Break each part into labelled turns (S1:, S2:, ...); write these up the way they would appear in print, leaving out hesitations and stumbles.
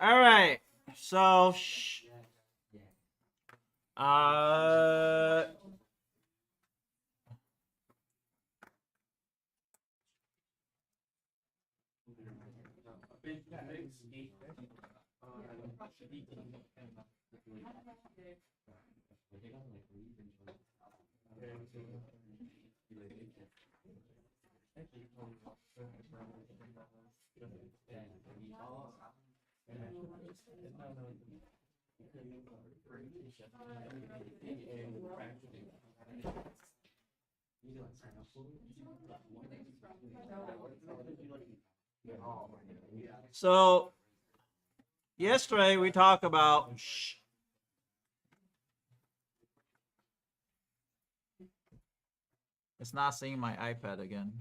S1: All right. So, uh, so yesterday we talked about it's not seeing my iPad again.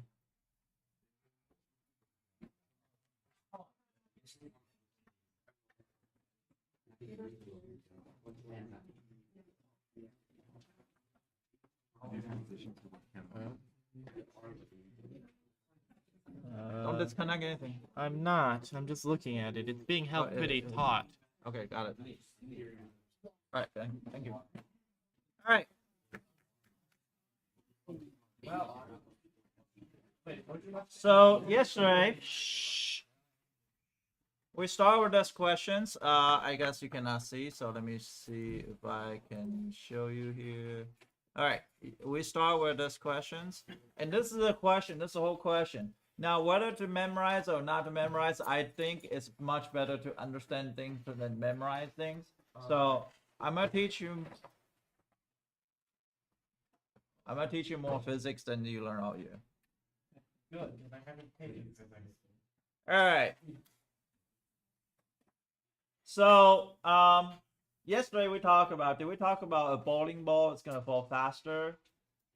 S1: Don't disconnect anything.
S2: I'm not. I'm just looking at it. It's being held pretty taut.
S1: Okay, got it. All right, thank you. All right. So yesterday, we start with those questions. I guess you cannot see, so let me see if I can show you here. All right, we start with those questions, and this is a question. This is a whole question. Now, whether to memorize or not to memorize, I think it's much better to understand things than memorize things. So I'm gonna teach you. I'm gonna teach you more physics than you learn all year.
S2: Good, because I haven't taken physics.
S1: All right. So, yesterday we talked about, did we talk about a bowling ball is gonna fall faster,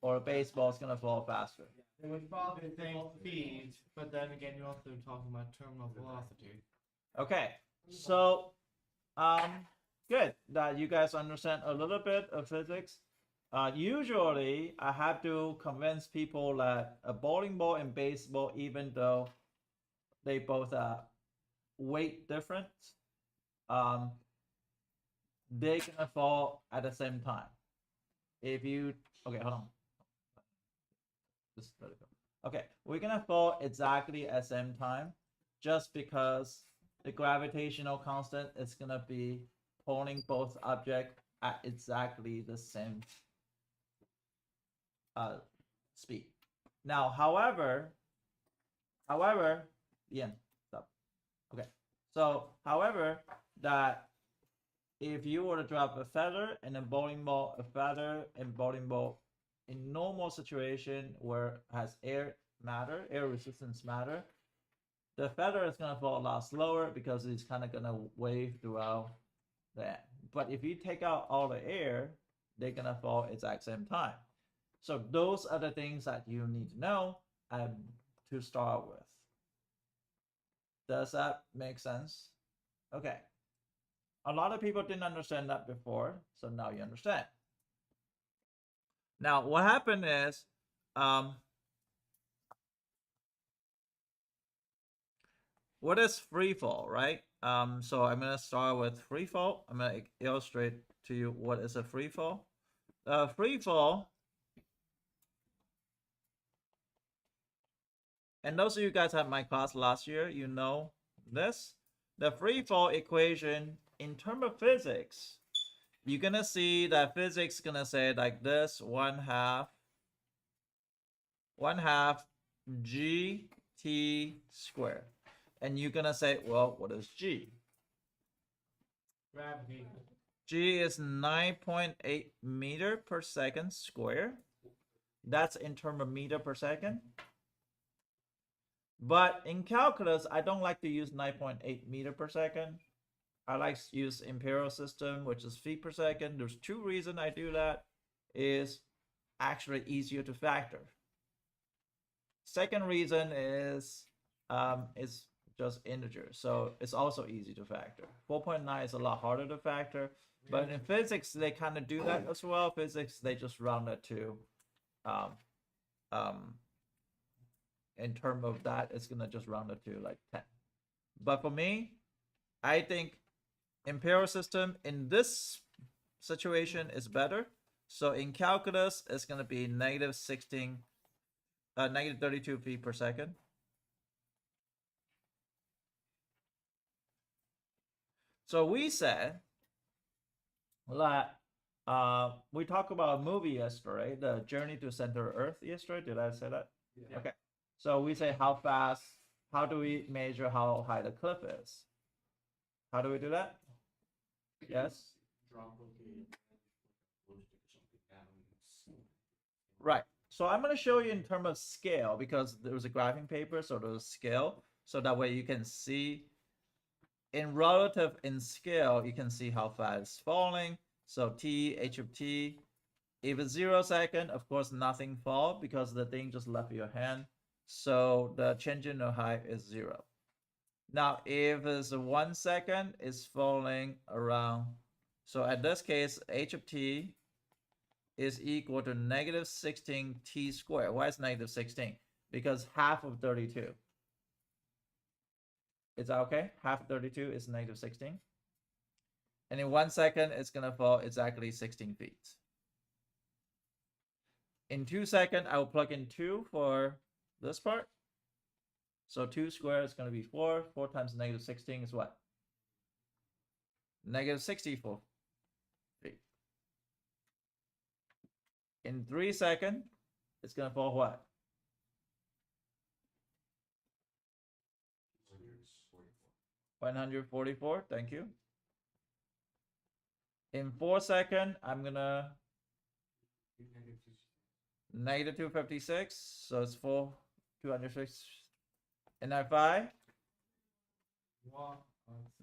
S1: or a baseball is gonna fall faster?
S2: It would fall the same speed, but then again, you're also talking about terminal velocity.
S1: Okay. So, good that you guys understand a little bit of physics. Usually, I have to convince people that a bowling ball and baseball, even though they both are weight different, they're gonna fall at the same time. If you okay, hold on. Just let it go. Okay, we're gonna fall exactly at the same time, just because the gravitational constant is gonna be pulling both objects at exactly the same speed. Now, however, yeah, stop. Okay, so however, that if you were to drop a feather and a bowling ball, a feather and bowling ball in normal situation where it has air resistance matter, the feather is gonna fall a lot slower because it's kind of gonna wave throughout that. But if you take out all the air, they're gonna fall at the exact same time. So those are the things that you need to know to start with. Does that make sense? Okay. A lot of people didn't understand that before, so now you understand. Now, what happened is, what is free fall, right? So I'm gonna start with free fall. I'm gonna illustrate to you what is a free fall. Free fall, and those of you guys had my class last year, you know this. The free fall equation in terms of physics, you're gonna see that physics is gonna say like this: one half gt squared. And you're gonna say, well, what is g?
S2: Gravity.
S1: G is 9.8 meter per second square. That's in terms of meter per second. But in calculus, I don't like to use 9.8 meter per second. I like to use imperial system, which is feet per second. There's two reasons I do that. Is actually easier to factor. Second reason is just integer, so it's also easy to factor. 4.9 is a lot harder to factor, but in physics they kind of do that as well. Physics, they just round it to in terms of that, it's gonna just round it to like 10. But for me, I think imperial system in this situation is better. So in calculus, it's going to be negative 32 feet per second. So we said that we talked about a movie yesterday, the Journey to Center of Earth yesterday. Did I say that?
S2: Yeah.
S1: Okay. So we say how fast, how do we measure how high the cliff is? How do we do that? Yes? Right. So I'm going to show you in terms of scale because there was a graphing paper, so there's a scale. So that way you can see in relative in scale, you can see how fast it's falling. So T, H of T, if it's 0 second, of course, nothing fall because the thing just left your hand. So the change in the height is 0. Now, if it's 1 second, it's falling around. So at this case, H of T is equal to negative 16 T squared. Why is negative 16? Because half of 32. Is that okay? Half 32 is negative 16. And in 1 second, it's going to fall exactly 16 feet. In 2 seconds, I will plug in 2 for this part. So 2 squared is going to be 4. 4 times negative 16 is what? Negative 64 feet. In 3 seconds, it's going to fall what? 144. Thank you. In 4 seconds, I'm going to negative 256. So it's 206. And at 5?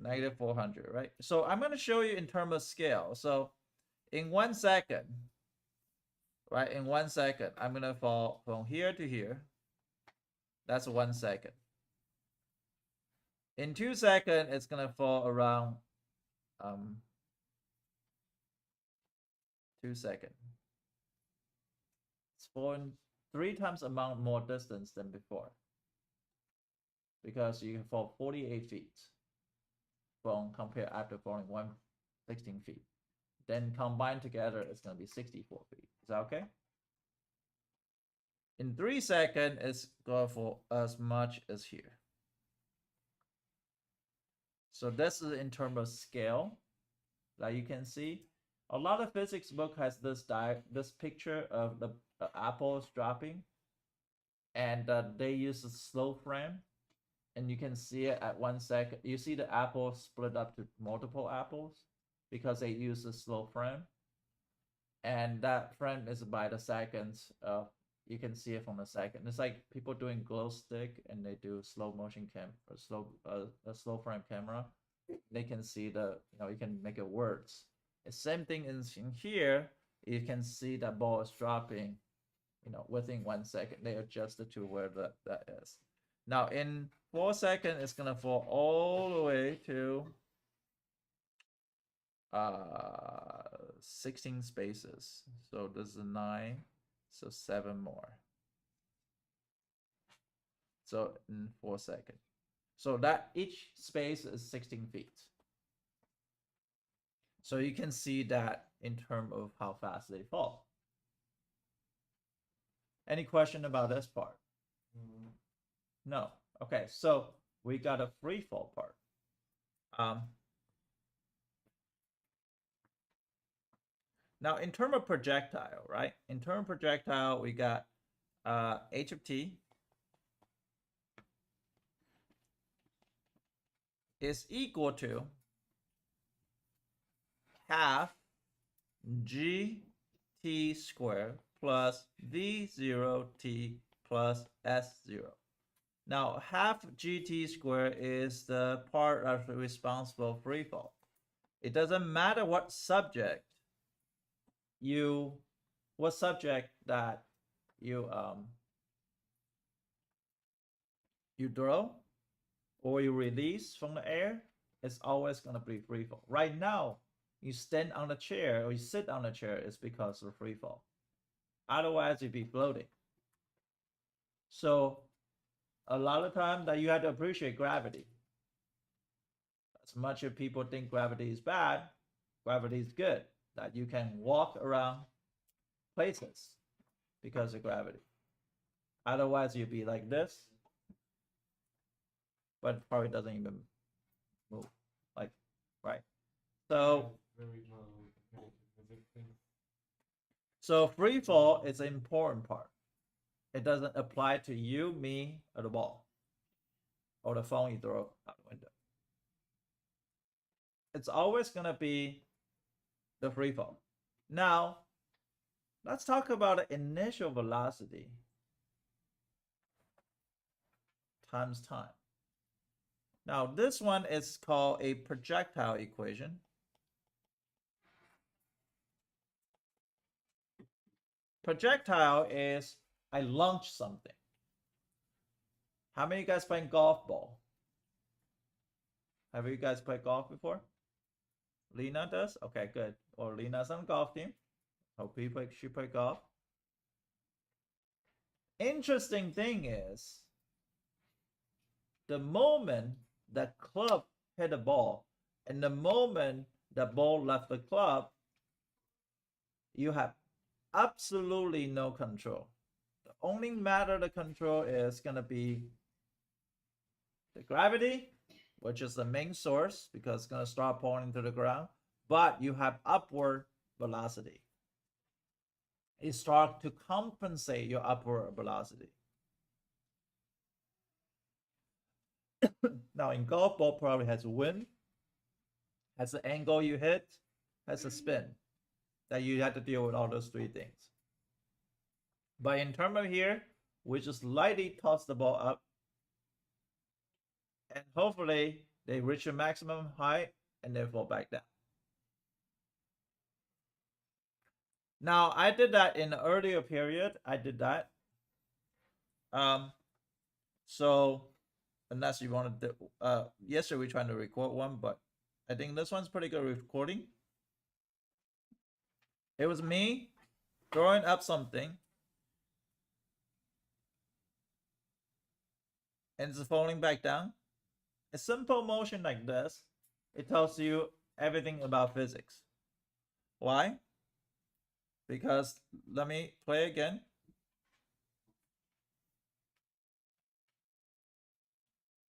S1: Negative 400, right? So I'm going to show you in terms of scale. So in 1 second, right? In 1 second, I'm going to fall from here to here. That's 1 second. In 2 seconds, it's going to fall around 2 seconds. It's falling 3 times amount more distance than before. Because you can fall 48 feet from compare after falling 116 feet. Then combined together, it's going to be 64 feet. Is that okay? In 3 seconds, it's going to fall as much as here. So this is in terms of scale that you can see. A lot of physics book has this picture of the apples dropping, and they use a slow frame, and you can see it at 1 second. You see the apple split up to multiple apples because they use a slow frame, and that frame is by the seconds. You can see it from a second. It's like people doing glow stick and they do slow motion a slow frame camera. They can see you can make it words. The same thing in here. You can see that ball is dropping, within 1 second. They adjusted to where that is. Now in 4 seconds, it's gonna fall all the way to 16 spaces. So this is 9. So 7 more. So in 4 seconds. So that each space is 16 feet. So you can see that in terms of how fast they fall. Any question about this part? No. Okay, so we got a free fall part. Now, in terms of projectile, right? In terms of projectile, we got H of T is equal to half GT squared plus V0T plus S0. Now, half GT squared is the part that's responsible for free fall. It doesn't matter what subject that you throw or you release from the air, it's always going to be free fall. Right now, you stand on the chair or you sit on the chair, it's because of free fall. Otherwise, you'd be floating. So a lot of time that you have to appreciate gravity. As much as people think gravity is bad, gravity is good. That you can walk around places because of gravity. Otherwise, you'd be like this, but probably doesn't even move. Like, right? So, so free fall is an important part. It doesn't apply to you, me, or the ball, or the phone you throw out the window. It's always gonna be the free fall. Now, let's talk about the initial velocity times time. Now, this one is called a projectile equation. Projectile is I launch something. How many of you guys playing golf ball? Have you guys played golf before? Lena does? Okay, good. Or Lena's on the golf team. Hope she play golf. Interesting thing is, the moment that club hit a ball and the moment the ball left the club, you have absolutely no control. The only matter to control is going to be the gravity, which is the main source because it's going to start falling to the ground, but you have upward velocity. It starts to compensate your upward velocity. Now, in golf ball, probably has wind, has the angle you hit, has a spin. That you have to deal with all those three things. But in terms of here, we just lightly toss the ball up, and hopefully they reach a maximum height and then fall back down. Now, I did that in the earlier period. I did that. So unless you wanted to, yesterday we tried to record one, but I think this one's pretty good recording. It was me throwing up something and it's falling back down. A simple motion like this, it tells you everything about physics. Why? Because let me play again.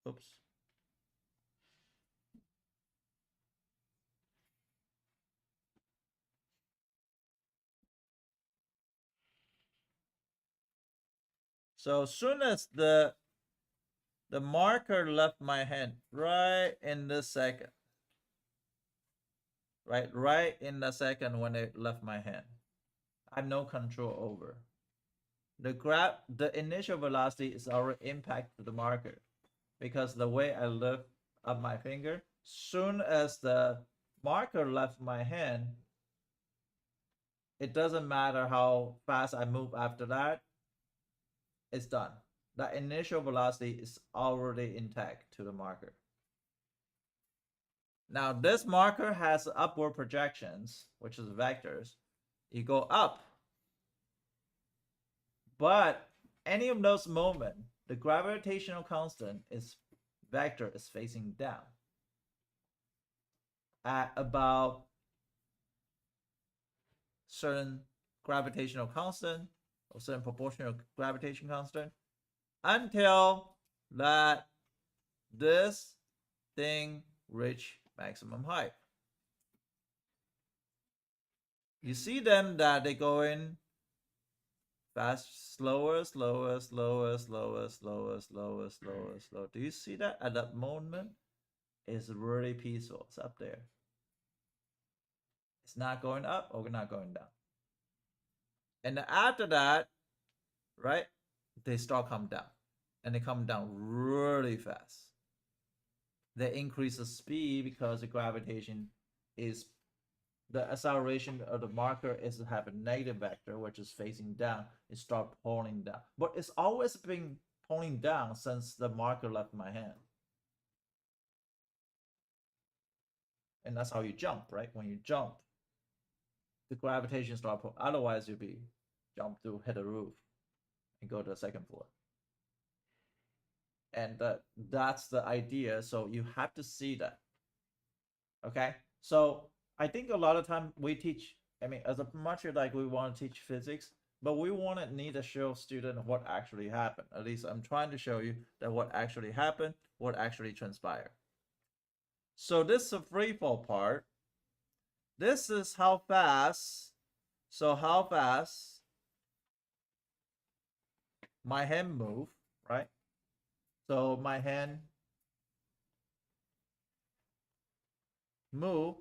S1: Oops. So as soon as the marker left my hand, right in this second, right in the second when it left my hand, I have no control over. The initial velocity is already impacted the marker because the way I lift up my finger, soon as the marker left my hand, it doesn't matter how fast I move after that, it's done. The initial velocity is already intact to the marker. Now this marker has upward projections, which is vectors. You go up, but any of those moments, the gravitational constant is vector is facing down at about certain gravitational constant or certain proportional gravitation constant until that this thing reach maximum height. You see them that they go in fast, slower. Do you see that at that moment? It's really peaceful. It's up there. It's not going up or not going down. And after that, right, they start come down. And they come down really fast. They increase the speed because the gravitation is, the acceleration of the marker is to have a negative vector, which is facing down. It start pulling down. But it's always been pulling down since the marker left my hand. And that's how you jump, right? When you jump, the gravitation start pulling. Otherwise, you'd be jump to hit the roof and go to the second floor. And that's the idea. So you have to see that. Okay, so I think a lot of time we teach. I mean, as much as like we want to teach physics, but we want to need to show student what actually happened. At least I'm trying to show you that what actually happened, what actually transpired. So this is the free fall part. This is how fast. So how fast my hand move, right? So my hand move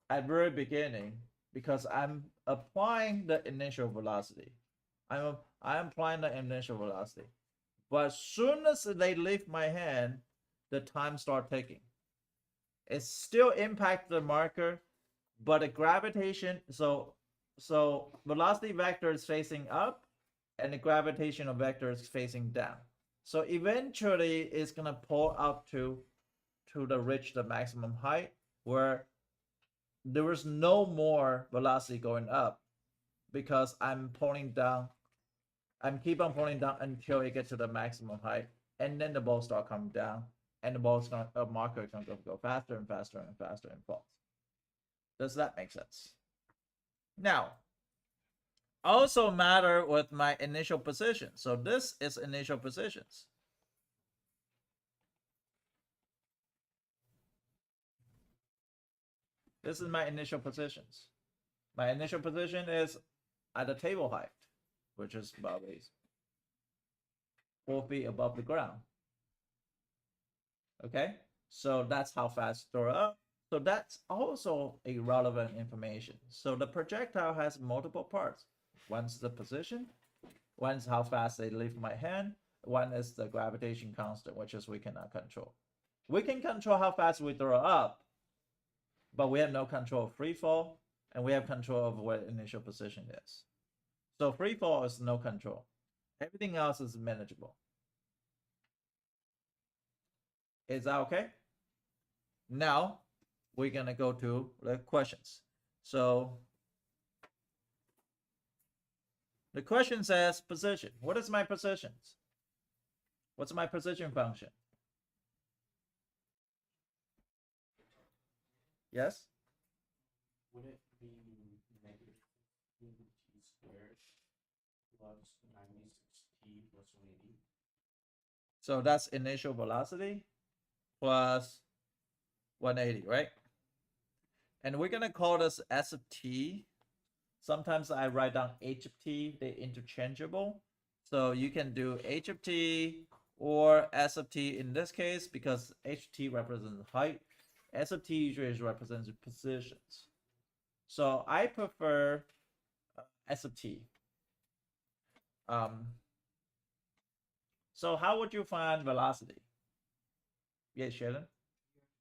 S1: at very beginning because I'm applying the initial velocity. I'm applying the initial velocity. But as soon as they lift my hand, the time start ticking. It still impacts the marker, but the gravitation, so velocity vector is facing up and the gravitational vector is facing down. So eventually it's gonna pull up to reach the maximum height where there is no more velocity going up because I'm pulling down. I'm keep on pulling down until it gets to the maximum height, and then the ball start coming down, and the ball's gonna marker is gonna go faster and faster and faster and falls. Does that make sense? Now, also matter with my initial position. So this is initial positions. This is my initial positions. My initial position is at the table height, which is about 4 feet above the ground. Okay, so that's how fast throw up. So that's also a relevant information. So the projectile has multiple parts. One's the position, one's how fast they lift my hand, one is the gravitation constant, which is we cannot control. We can control how fast we throw up, but we have no control of free fall, and we have control of what initial position is. So free fall is no control. Everything else is manageable. Is that okay? Now we're gonna go to the questions. So the question says position. What is my positions? What's my position function? Yes?
S3: Would it be negative 15t squared plus 96t plus 180?
S1: So that's initial velocity plus 180, right? And we're gonna call this S of t. Sometimes I write down h of t, they're interchangeable. So you can do h of t or s of t in this case because h of t represents height. S of t usually represents positions. So I prefer S of t. So how would you find velocity? Yes, Sheldon?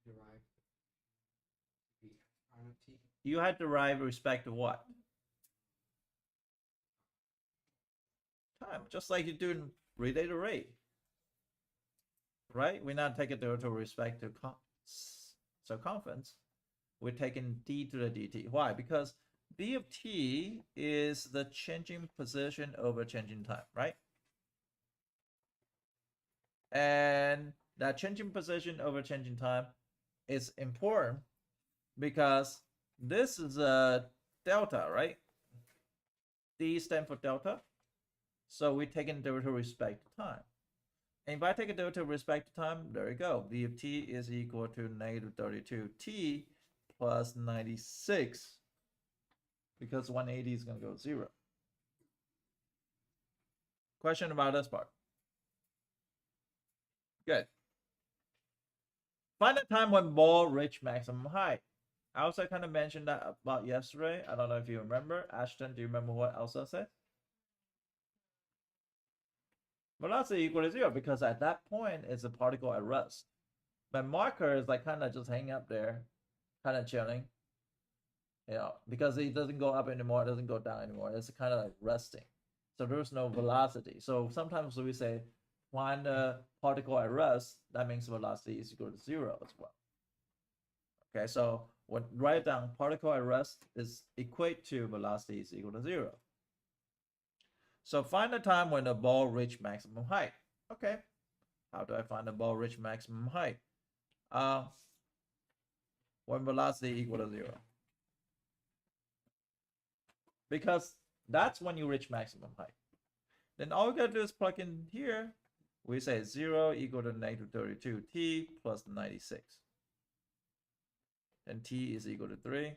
S3: Derive the prime of t.
S1: You had to derive respect to what? Time, just like you do in relay to rate. Right? We're not taking the to respect to circumference. We're taking d to the dt. Why? Because b of t is the changing position over changing time, right? And that changing position over changing time is important because this is a delta, right? D stands for delta. So we're taking derivative with respect to time. And if I take a derivative with respect to time, there you go. V of t is equal to negative 32t plus 96 because 180 is going to go 0. Question about this part. Good. Find the time when ball reached maximum height. I also kind of mentioned that about yesterday. I don't know if you remember. Ashton, do you remember what Elsa said? Velocity equal to 0 because at that point it's a particle at rest. But marker is like kind of just hanging up there, kind of chilling. You know, because it doesn't go up anymore, it doesn't go down anymore. It's kind of like resting. So there's no velocity. So sometimes we say find a particle at rest, that means velocity is equal to 0 as well. Okay, so when write down particle at rest is equate to velocity is equal to 0. So find the time when the ball reached maximum height. Okay, how do I find the ball reach maximum height? when velocity equal to 0. Because that's when you reach maximum height. Then all we gotta do is plug in here. We say 0 equal to negative 32t plus 96. And t is equal to 3.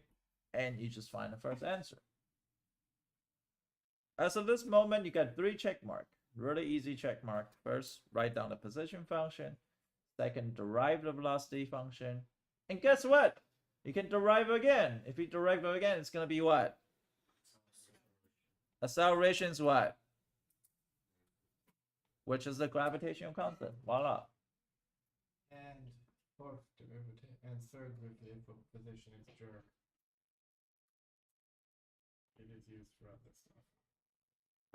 S1: And you just find the first answer. As of this moment, you got 3 check mark. Really easy check mark. First, write down the position function. Second, derive the velocity function. And guess what? You can derive again. If you derive it again, it's going to be what? Acceleration is what? Which is the gravitational constant. Voila.
S2: And fourth derivative and third derivative of position is jerk. It is used throughout this stuff.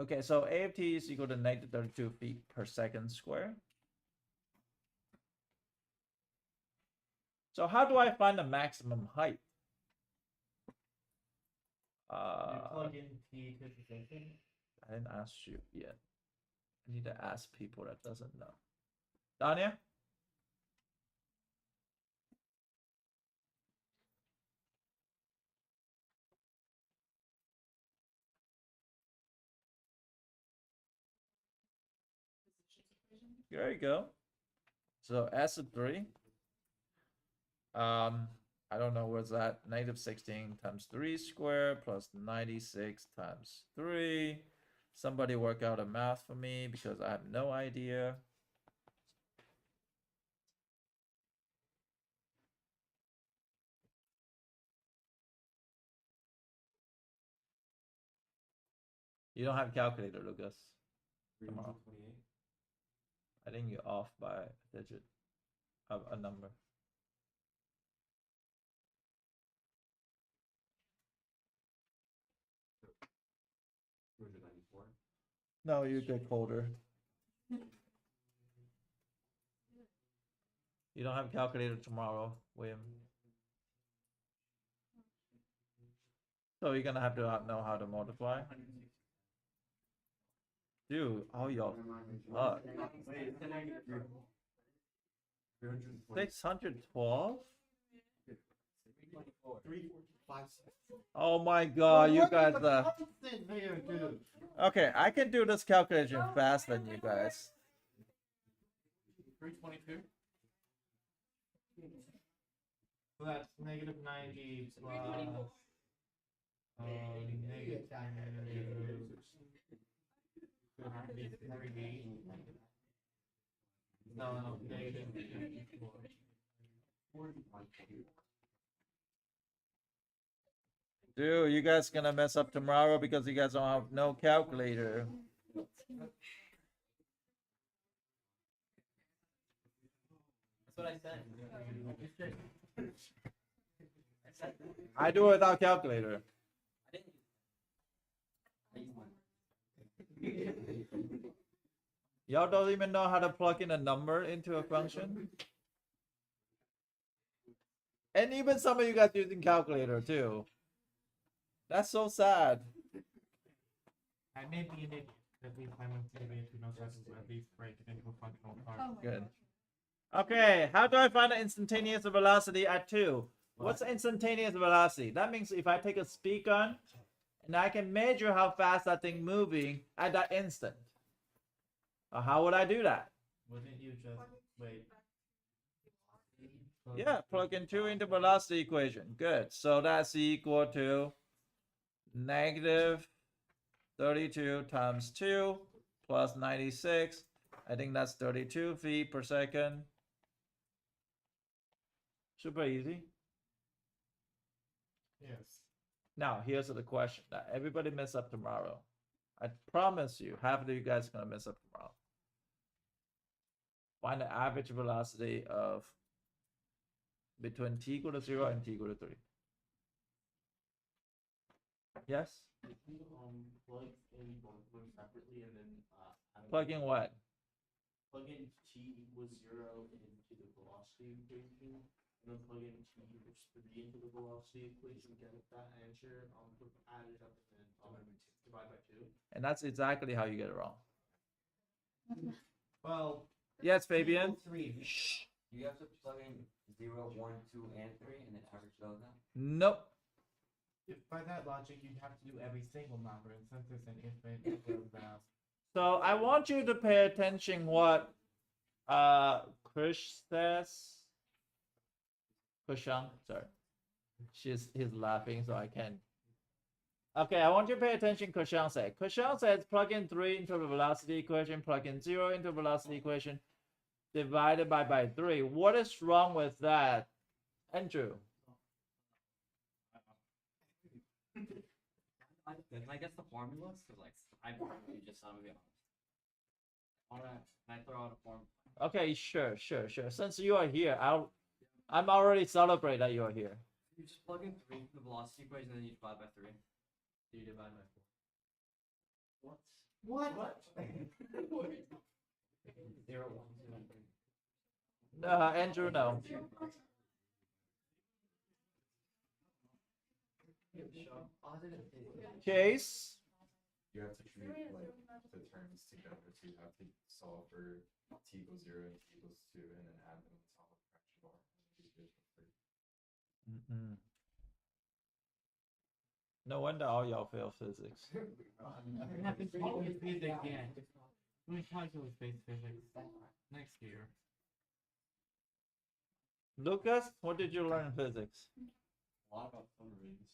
S1: Okay, so A of t is equal to negative 32 feet per second square. So how do I find the maximum height?
S2: You plug in t to position.
S1: I didn't ask you yet. I need to ask people that doesn't know. Danya? There you go. So S of 3. I don't know what's that. Negative 16 times 3 squared plus 96 times 3. Somebody work out a math for me because I have no idea. You don't have a calculator, Lucas. Come on. I think you're off by a digit of a number. No, you get colder. You don't have a calculator tomorrow, William. So you're gonna have to know how to multiply. Dude, all y'all fuck. 612? Oh my god, you guys okay, I can do this calculation faster than you guys.
S2: 322. So that's negative 90 plus negative 53. No, negative 54.
S1: Dude, you guys gonna mess up tomorrow because you guys don't have no calculator.
S2: That's what I said.
S1: I do it without calculator. Y'all don't even know how to plug in a number into a function? And even some of you guys using calculator too. That's so sad.
S2: I may be an idiot. At least I'm going to know how to at least break it into a functional part.
S1: Good. Okay, how do I find the instantaneous velocity at 2? What's instantaneous velocity? That means if I take a speed gun and I can measure how fast that thing moving at that instant. How would I do that?
S2: Wouldn't you just wait?
S1: Yeah, plug in 2 into velocity equation. Good. So that's equal to negative 32 times 2 plus 96. I think that's 32 feet per second. Super easy.
S2: Yes.
S1: Now, here's the question that everybody mess up tomorrow. I promise you, half of you guys are going to mess up tomorrow. Find the average velocity of between t equal to 0 and t equal to 3. Yes?
S3: Plug in both of them separately and then
S1: Plug in what?
S3: plug in t equals 0 into the velocity equation, and then plug in t equals 3 into the velocity equation, get that answer, add it up, and then divide by 2.
S1: And that's exactly how you get it wrong.
S2: Well,
S1: Yes, Fabian?
S2: T equals 3.
S1: Shh.
S4: You have to plug in 0, 1, 2, and 3, and then average those out.
S1: Nope.
S2: By that logic, you'd have to do every single number, and since it's an infinite number of vast.
S1: So I want you to pay attention what Krish says. Kushang, sorry. He's laughing, so I can't. Okay, I want you to pay attention. Kushang said. Kushang says plug in 3 into the velocity equation, plug in 0 into the velocity equation, divided by 3. What is wrong with that, Andrew?
S4: I guess the formulas, because like I probably just saw me honest. Alright, can I throw out a formula?
S1: Okay, sure. Since you are here, I'm already celebrate that you are here.
S4: You just plug in 3 into the velocity equation, and then you divide by 3. So you divide by 4.
S2: What?
S4: 0, 1, 2, and 3.
S1: Andrew, no. Chase.
S5: You have to treat like the terms together, so you have to solve for t equals 0 and t equals 2, and then add them on top of the fraction bar.
S1: No wonder all y'all fail physics.
S2: Pre-calculus-based physics next year.
S1: Lucas, what did you learn in physics?
S3: A lot about phone rings.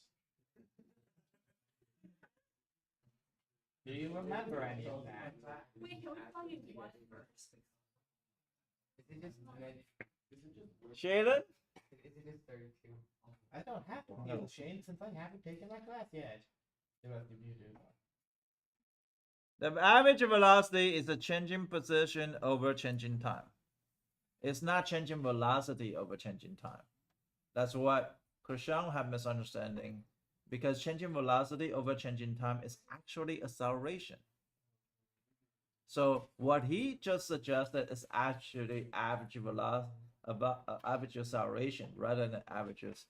S2: Do you remember any of that?
S6: Wait, can we call you what?
S1: Shaden?
S2: I don't have to feel shame since I haven't taken my class yet. The rest of you do.
S1: The average velocity is the changing position over changing time. It's not changing velocity over changing time. That's what Krishan had misunderstanding, because changing velocity over changing time is actually acceleration. So what he just suggested is actually average velocity, average acceleration rather than averages.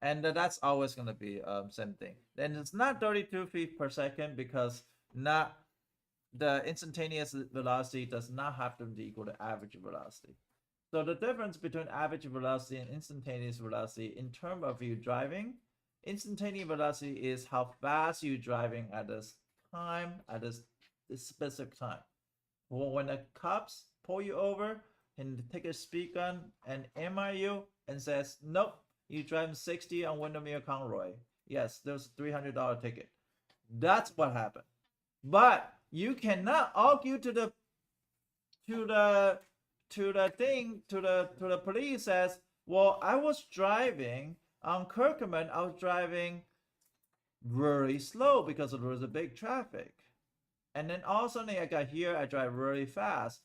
S1: And that's always going to be same thing. Then it's not 32 feet per second because not the instantaneous velocity does not have to be equal to average velocity. So the difference between average velocity and instantaneous velocity in terms of you driving, instantaneous velocity is how fast you're driving at this time, at this specific time. When the cops pull you over and take a speed gun and MIU and says, nope, you drive 60 on Windermere Conroy. Yes, there's a $300 ticket. That's what happened. But you cannot argue to the police says, well, I was driving on Kirkman, I was driving very slow because there was a big traffic. And then all of a sudden I got here, I drive really fast.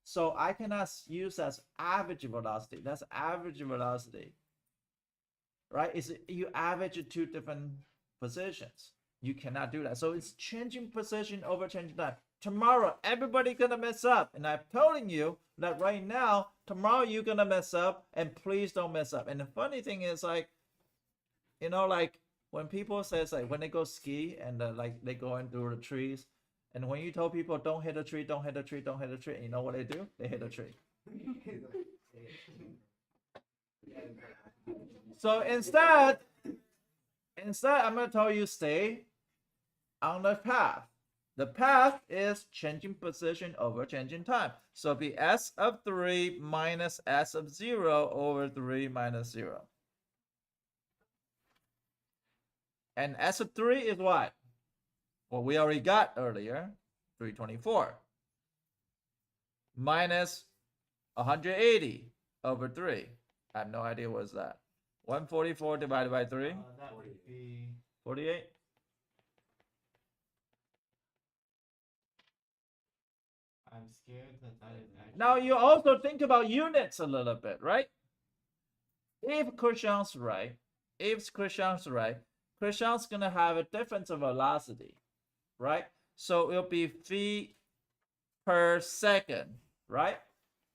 S1: So I cannot use as average velocity. That's average velocity. Right? It's you average two different positions. You cannot do that. So it's changing position over changing time. Tomorrow, everybody gonna mess up. And I'm telling you that right now, tomorrow you're gonna mess up, and please don't mess up. And the funny thing is, like, you know, like when people says like when they go ski and like they go in through the trees, and when you tell people don't hit a tree, don't hit a tree, don't hit a tree, you know what they do? They hit a tree. So instead, I'm gonna tell you stay on the path. The path is changing position over changing time. So be s of 3 minus s of 0 over 3 minus 0. And s of 3 is what? Well, we already got earlier, 324. Minus 180 over 3. I have no idea what's that. 144 divided by 3?
S2: That would be
S1: 48?
S2: I'm scared that is actually.
S1: Now you also think about units a little bit, right? If Krishan's right, Krishan's gonna have a difference of velocity, right? So it'll be feet per second, right?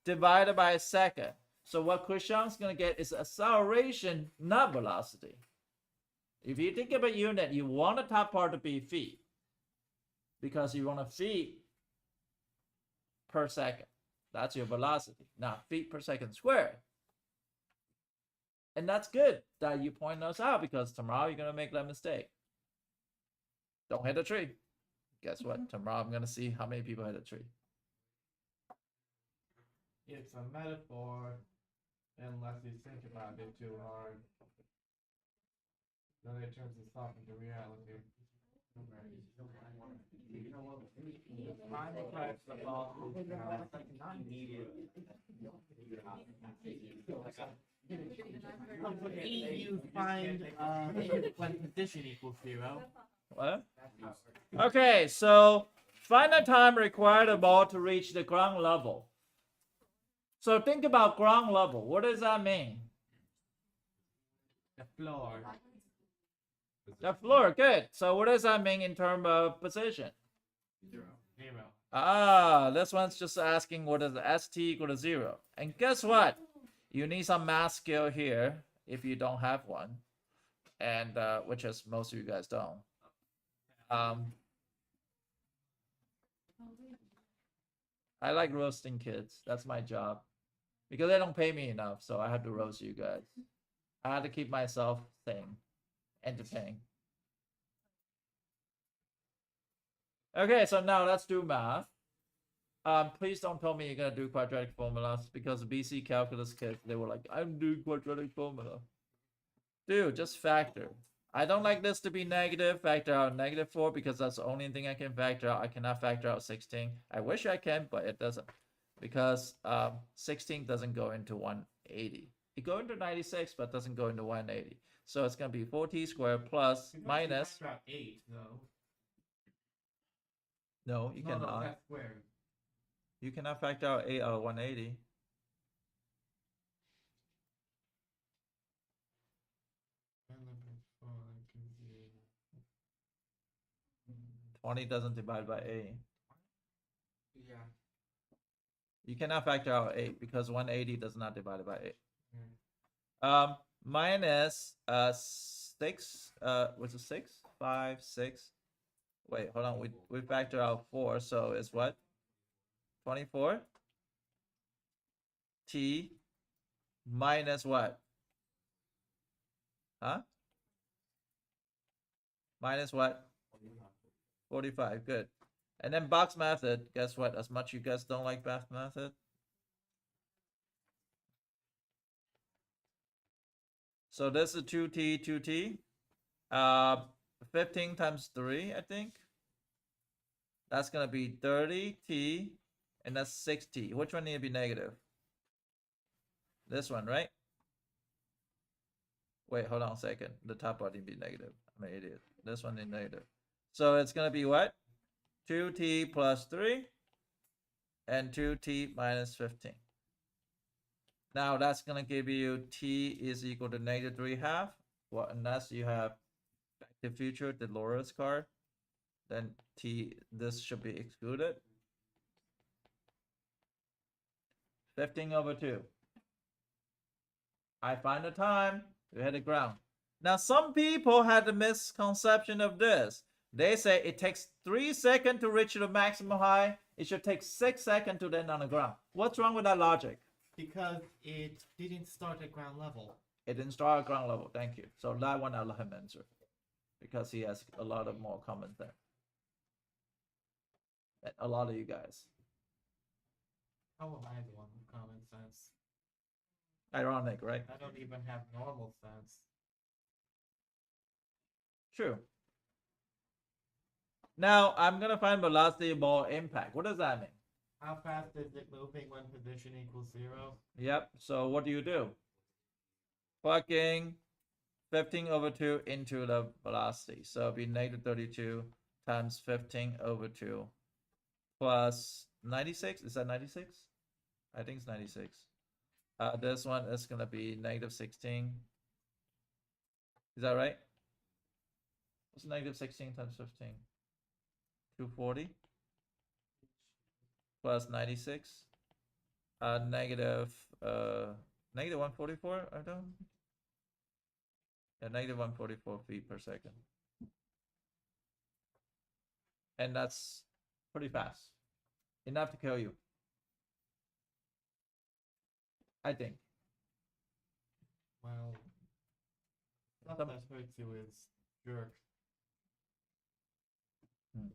S1: Divided by a second. So what Krishan's gonna get is acceleration, not velocity. If you think about unit, you want the top part to be feet, because you want a feet per second. That's your velocity, not feet per second squared. And that's good that you point us out because tomorrow you're gonna make that mistake. Don't hit a tree. Guess what? Tomorrow I'm gonna see how many people hit a tree.
S2: It's a metaphor, unless you think about it too hard. Then it turns itself into reality.
S3: Find the types of velocities now. You find when position equals 0.
S1: What? Okay, so find the time required the ball to reach the ground level. So think about ground level. What does that mean?
S2: The floor.
S1: The floor, good. So what does that mean in terms of position?
S2: 0.
S1: Ah, this one's just asking what is ST equal to 0. And guess what? You need some math skill here if you don't have one. And which is most of you guys don't. I like roasting kids. That's my job. Because they don't pay me enough, so I have to roast you guys. I had to keep myself sane, entertaining. Okay, so now let's do math. Please don't tell me you're gonna do quadratic formulas because BC calculus kids, they were like, I'm doing quadratic formula. Dude, just factor. I don't like this to be negative. Factor out -4 because that's the only thing I can factor out. I cannot factor out 16. I wish I can, but it doesn't. Because 16 doesn't go into 180. It goes into 96, but doesn't go into 180. So it's going to be 4t squared plus minus.
S2: 8, though.
S1: No, you cannot.
S2: No, that's squared.
S1: You cannot factor out 8 out of 180. 20 doesn't divide by 8.
S2: Yeah.
S1: You cannot factor out 8 because 180 does not divide by 8.
S2: Mm.
S1: Minus 6. Was it 6? 5, 6. Wait, hold on. We factor out 4, so it's what? 24. T minus what? Huh? Minus what? 45. Good. And then box method. Guess what? As much you guys don't like box method. So this is 2t, 2t. 15 times 3, I think. That's going to be 30t. And that's 6t. Which one need to be negative? This one, right? Wait, hold on a second. The top part need to be negative. I'm an idiot. This one is negative. So it's going to be what? 2t plus 3 and 2t minus 15. Now that's going to give you t is equal to -3/2. Well, unless you have Back to the Future, Dolores card, then this should be excluded. 15/2. I find the time to hit the ground. Now some people had the misconception of this. They say it takes 3 seconds to reach the maximum height. It should take 6 seconds to land on the ground. What's wrong with that logic?
S2: Because it didn't start at ground level.
S1: It didn't start at ground level. Thank you. So that one I'll let him answer. Because he has a lot of more common sense. And a lot of you guys.
S2: How am I the one with common sense?
S1: Ironic, right?
S2: I don't even have normal sense.
S1: True. Now I'm gonna find velocity ball impact. What does that mean?
S2: How fast is it moving when position equals 0?
S1: Yep. So what do? Plugging 15/2 into the velocity. So it'll be -32 times 15/2 plus 96. Is that 96? I think it's 96. This one is gonna be -16. Is that right? What's -16 times 15? 240 plus 96. Negative 144. I don't. Yeah, -144 feet per second. And that's pretty fast. Enough to kill you. I think.
S2: Well, stuff
S1: Some-
S2: that hurts you is jerk.
S1: Hmm.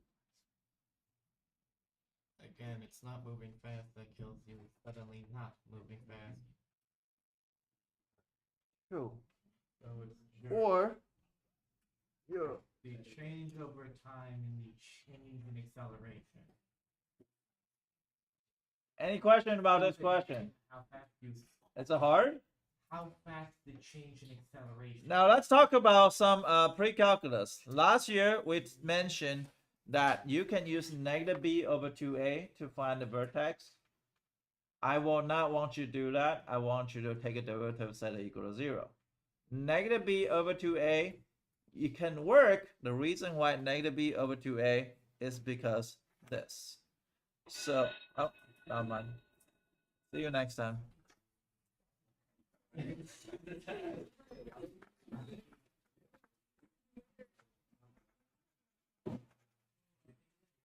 S2: Again, it's not moving fast that kills you. It's suddenly not moving fast.
S1: True.
S2: So it's jerk.
S1: Or you're
S2: The change over time and the change in acceleration.
S1: any question about this question?
S2: How fast you
S1: It's a hard.
S2: how fast the change in acceleration.
S1: Now let's talk about some pre-calculus. Last year we mentioned that you can use negative b over 2a to find the vertex. I will not want you to do that. I want you to take a derivative, set it equal to 0. Negative b over 2a, you can work. The reason why negative b over 2a is because this. So, oh, never mind. See you next time.